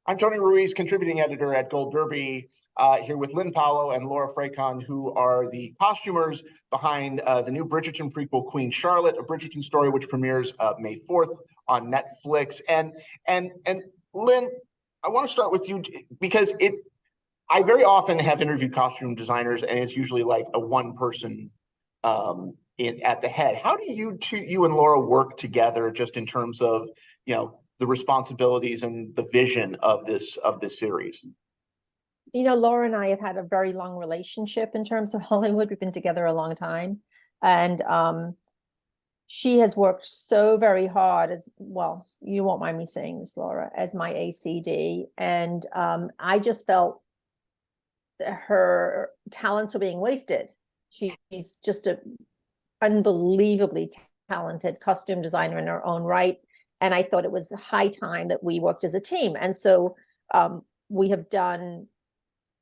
I'm Tony Ruiz, contributing editor at Gold Derby, here with Lyn Paolo and Laura Frecon, who are the costumers behind the new Bridgerton prequel, Queen Charlotte, a Bridgerton story which premieres May 4th on Netflix. And Lyn, I want to start with you because I very often have interviewed costume designers, and it's usually like a one person at the head. How do you and Laura work together, just in terms of the responsibilities and the vision of this series? Laura and I have had a very long relationship in terms of Hollywood. We've been together a long time, and she has worked so very hard, as well, you won't mind me saying this, Laura, as my ACD, and I just felt her talents were being wasted. She's just an unbelievably talented costume designer in her own right, and I thought it was high time that we worked as a team. And so we have done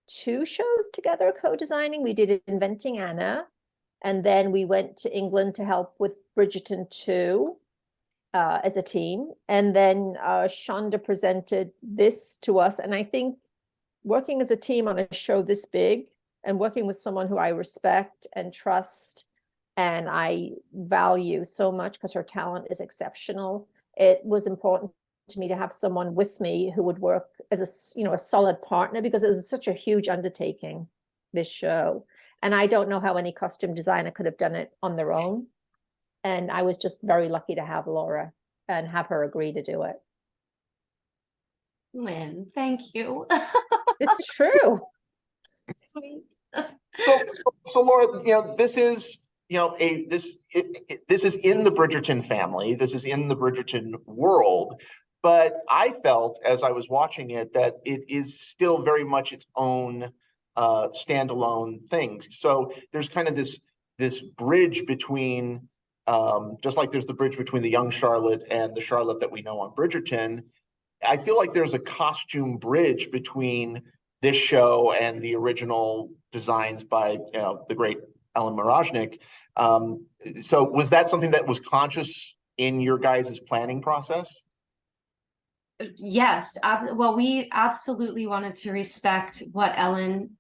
2 shows together co-designing. We did Inventing Anna, and then we went to England to help with Bridgerton 2 as a team, and then Shonda presented this to us. And I think working as a team on a show this big, and working with someone who I respect and trust and I value so much because her talent is exceptional, it was important to me to have someone with me who would work as a solid partner, because it was such a huge undertaking, this show. And I don't know how any costume designer could have done it on their own. And I was just very lucky to have Laura and have her agree to do it. Lyn, thank you. It's true. Sweet. So Laura, this is this is in the Bridgerton family. This is in the Bridgerton world. But I felt, as I was watching it, that it is still very much its own standalone thing. So there's kind of this bridge between, just like there's the bridge between the young Charlotte and the Charlotte that we know on Bridgerton. I feel like there's a costume bridge between this show and the original designs by the great Ellen Mirojnick. So was that something that was conscious in your guys' planning process? Yes. Well, we absolutely wanted to respect what Ellen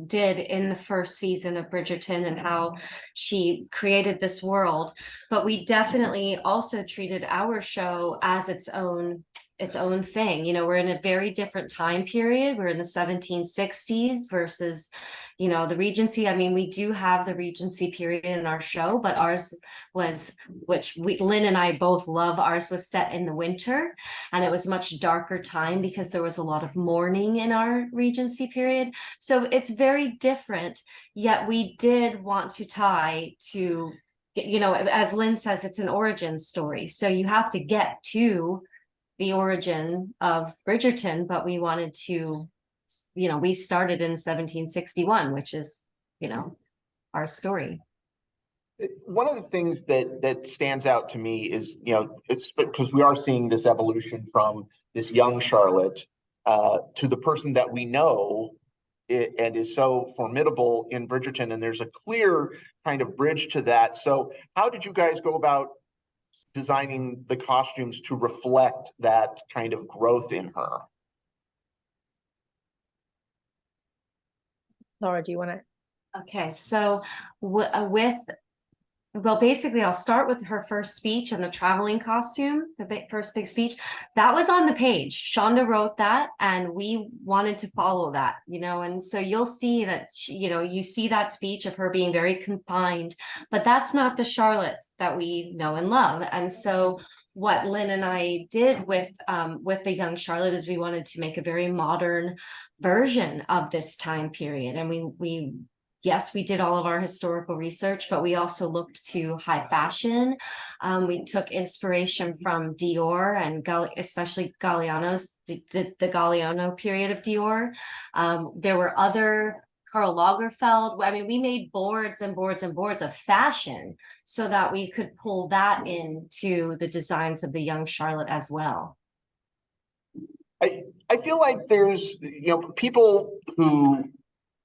did in the first season of Bridgerton and how she created this world. But we definitely also treated our show as its own thing. We're in a very different time period. We're in the 1760s versus the Regency. I mean, we do have the Regency period in our show, but ours was, Lyn and I both love, ours was set in the winter, and it was much darker time because there was a lot of mourning in our Regency period. So it's very different, yet we did want to tie to, as Lyn says, it's an origin story. So you have to get to the origin of Bridgerton, but we wanted to, we started in 1761, which is, our story. One of the things that stands out to me is, it's because we are seeing this evolution from this young Charlotte to the person that we know and is so formidable in Bridgerton, and there's a clear kind of bridge to that. So how did you guys go about designing the costumes to reflect that kind of growth in her? Laura, do you want to? Okay, so basically I'll start with her first speech and the traveling costume, the first big speech. That was on the page. Shonda wrote that, and we wanted to follow that, and so you'll see that, you see that speech of her being very confined, but that's not the Charlotte that we know and love. And so what Lyn and I did with the young Charlotte is we wanted to make a very modern version of this time period. And yes, we did all of our historical research, but we also looked to high fashion. We took inspiration from Dior and especially Galliano's, the Galliano period of Dior. There were other, Karl Lagerfeld. I mean, we made boards and boards and boards of fashion so that we could pull that into the designs of the young Charlotte as well. I feel like there's, people who,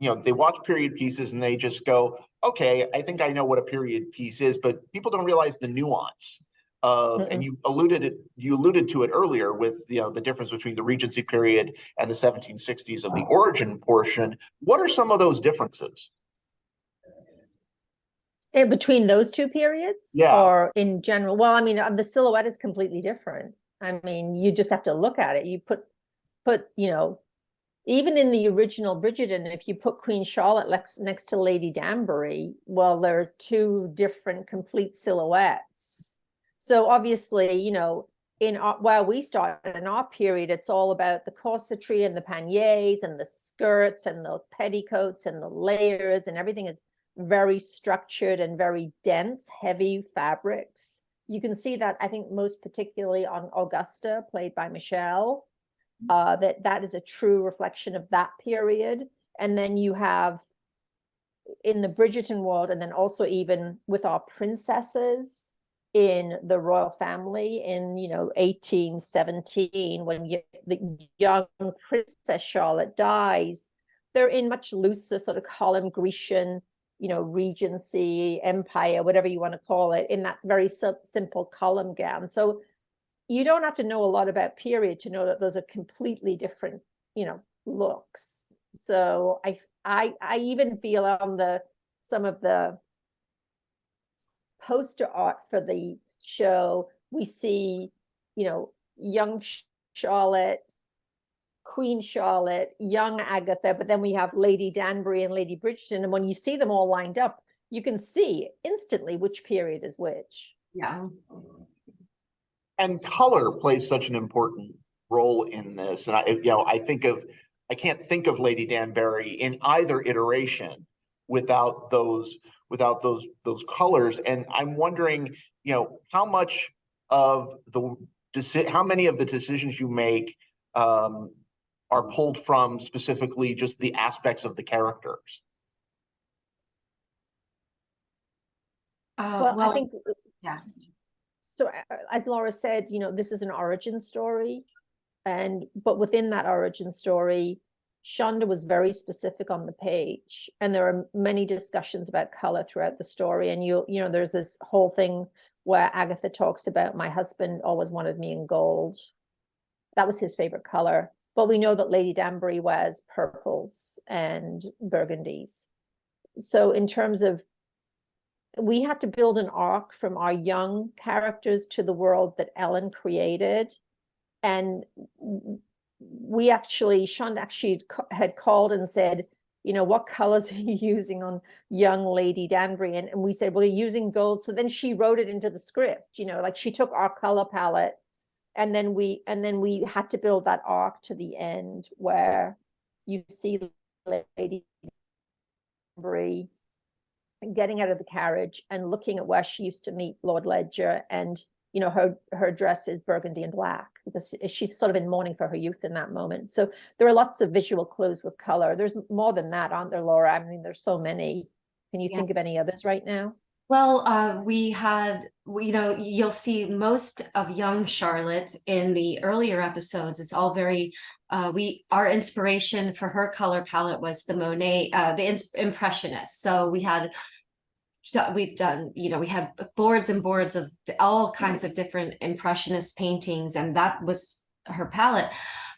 they watch period pieces and they just go, okay, I think I know what a period piece is, but people don't realize the nuance of, and you alluded to it earlier with, the difference between the Regency period and the 1760s of the origin portion. What are some of those differences? In between those two periods? Yeah. Or in general? Well, I mean, the silhouette is completely different. I mean, you just have to look at it. You put, even in the original Bridgerton, if you put Queen Charlotte next to Lady Danbury, well, they're two different complete silhouettes. So obviously, while we started in our period, it's all about the corsetry and the panniers and the skirts and the petticoats and the layers, and everything is very structured and very dense, heavy fabrics. You can see that, I think, most particularly on Augusta, played by Michelle, that is a true reflection of that period. And then you have in the Bridgerton world, and then also even with our princesses in the royal family in 1817, when the young Princess Charlotte dies, they're in much looser sort of column Grecian, Regency, Empire, whatever you want to call it, in that very simple column gown. So you don't have to know a lot about period to know that those are completely different, looks. So I even feel on some of the poster art for the show, we see, young Charlotte, Queen Charlotte, young Agatha, but then we have Lady Danbury and Lady Bridgerton. And when you see them all lined up, you can see instantly which period is which. Yeah. And color plays such an important role in this. And I can't think of Lady Danbury in either iteration without those colors. And I'm wondering, how many of the decisions you make are pulled from specifically just the aspects of the characters? Well, I think, yeah. So as Laura said, this is an origin story, but within that origin story, Shonda was very specific on the page, and there are many discussions about color throughout the story. And there's this whole thing where Agatha talks about, my husband always wanted me in gold. That was his favorite color. But we know that Lady Danbury wears purples and burgundies. So in terms of, we had to build an arc from our young characters to the world that Ellen created. And Shonda actually had called and said, what colors are you using on young Lady Danbury? And we said, well, you're using gold. So then she wrote it into the script, like she took our color palette, and then we had to build that arc to the end where you see Lady Danbury getting out of the carriage and looking at where she used to meet Lord Ledger, and her dress is burgundy and black because she's sort of in mourning for her youth in that moment. So there are lots of visual clues with color. There's more than that, aren't there, Laura? I mean, there's so many. Can you think of any others right now? Well, you'll see most of young Charlotte in the earlier episodes. It's all very, our inspiration for her color palette was the Monet, the Impressionists. So we had boards and boards of all kinds of different Impressionist paintings, and that was her palette.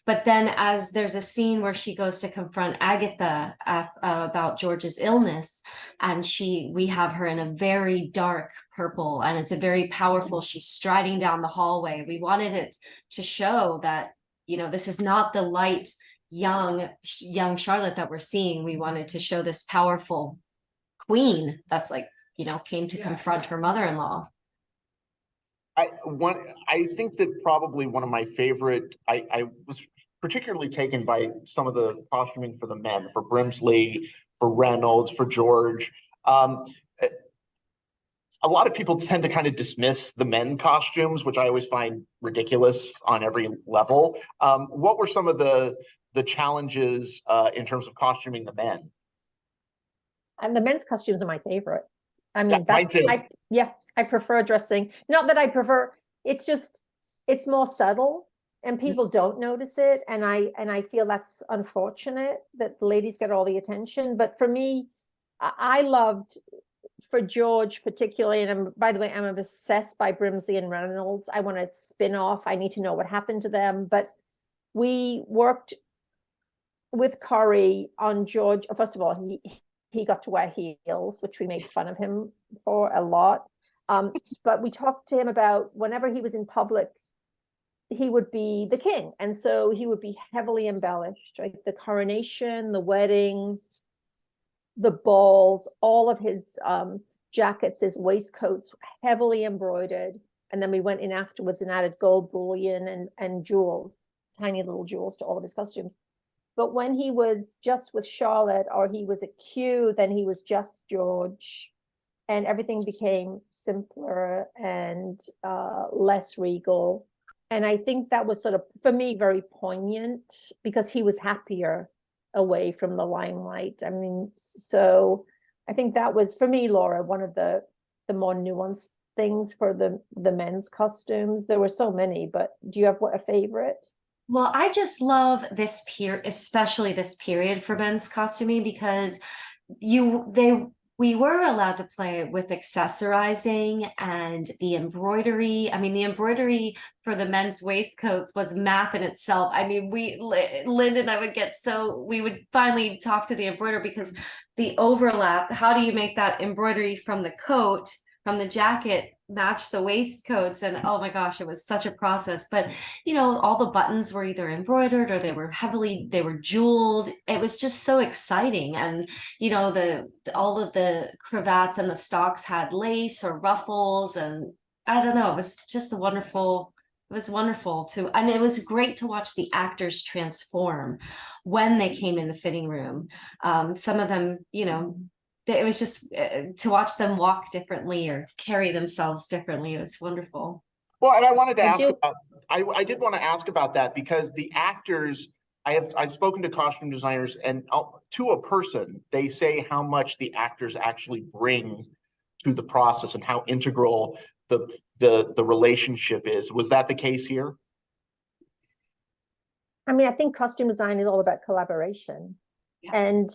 But then as there's a scene where she goes to confront Agatha about George's illness, and we have her in a very dark purple, and it's a very powerful, she's striding down the hallway. We wanted it to show that, this is not the light, young Charlotte that we're seeing. We wanted to show this powerful queen that's came to confront her mother-in-law. I think that probably one of my favorite, I was particularly taken by some of the costuming for the men, for Brimsley, for Reynolds, for George. A lot of people tend to kind of dismiss the men costumes, which I always find ridiculous on every level. What were some of the challenges in terms of costuming the men? And the men's costumes are my favorite. I mean, mine too. I prefer dressing. Not that I prefer, it's more subtle and people don't notice it. And I feel that's unfortunate that the ladies get all the attention. But for me, I loved for George particularly, and by the way, I'm obsessed by Brimsley and Reynolds. I want to spin off. I need to know what happened to them. But we worked with Corey on George. First of all, he got to wear heels, which we made fun of him for a lot. But we talked to him about whenever he was in public, he would be the king. And so he would be heavily embellished, like the coronation, the wedding, the balls, all of his jackets, his waistcoats, heavily embroidered. And then we went in afterwards and added gold bullion and jewels, tiny little jewels to all of his costumes. But when he was just with Charlotte, or he was at Q, then he was just George. And everything became simpler and less regal. And I think that was sort of, for me, very poignant because he was happier away from the limelight. I mean, so I think that was, for me, Laura, one of the more nuanced things for the men's costumes. There were so many, but do you have a favorite? Well, I just love this especially this period for men's costuming, because we were allowed to play with accessorizing and the embroidery. I mean, the embroidery for the men's waistcoats was math in itself. I mean, Lynn and I we would finally talk to the embroiderer, because the overlap, how do you make that embroidery from the coat, from the jacket, match the waistcoats? And oh my gosh, it was such a process. But you know, all the buttons were either embroidered or they were jeweled. It was just so exciting. And you know, all of the cravats and the stocks had lace or ruffles, and I don't know, it was just wonderful too. And it was great to watch the actors transform when they came in the fitting room. Some of them, you know, it was just to watch them walk differently or carry themselves differently. It was wonderful. Well, and I wanted to ask about, I did want to ask about that, because the actors, I've spoken to costume designers, and to a person, they say how much the actors actually bring to the process and how integral the relationship is. Was that the case here? I mean, I think costume design is all about collaboration and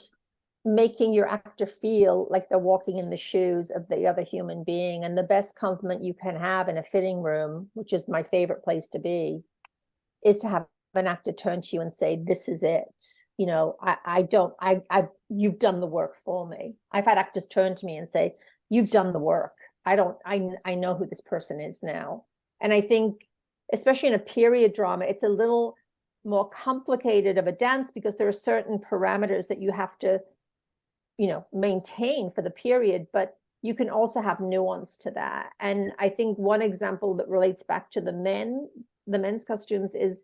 making your actor feel like they're walking in the shoes of the other human being. And the best compliment you can have in a fitting room, which is my favorite place to be, is to have an actor turn to you and say, this is it. You know, you've done the work for me. I've had actors turn to me and say, you've done the work. I know who this person is now. And I think, especially in a period drama, it's a little more complicated of a dance, because there are certain parameters that you have to, you know, maintain for the period, but you can also have nuance to that. And I think one example that relates back to the men's costumes is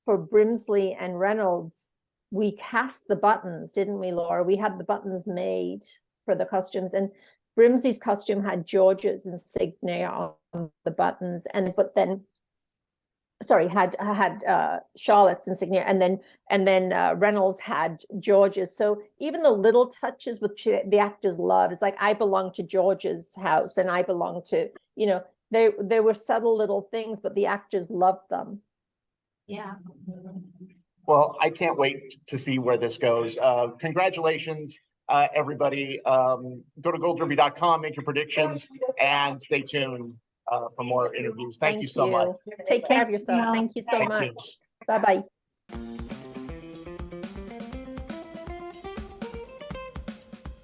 for Brimsley and Reynolds, we cast the buttons, didn't we, Laura? We had the buttons made for the costumes, and Brimsley's costume had George's insignia on the buttons, had Charlotte's insignia, and then Reynolds had George's. So even the little touches which the actors loved, it's like, I belong to George's house and I belong to, you know, there were subtle little things, but the actors loved them. Yeah. Well, I can't wait to see where this goes. Congratulations, everybody. Go to goldderby.com, make your predictions, and stay tuned for more interviews. Thank you so much. Take care of yourself. Thank you so much. Bye-bye.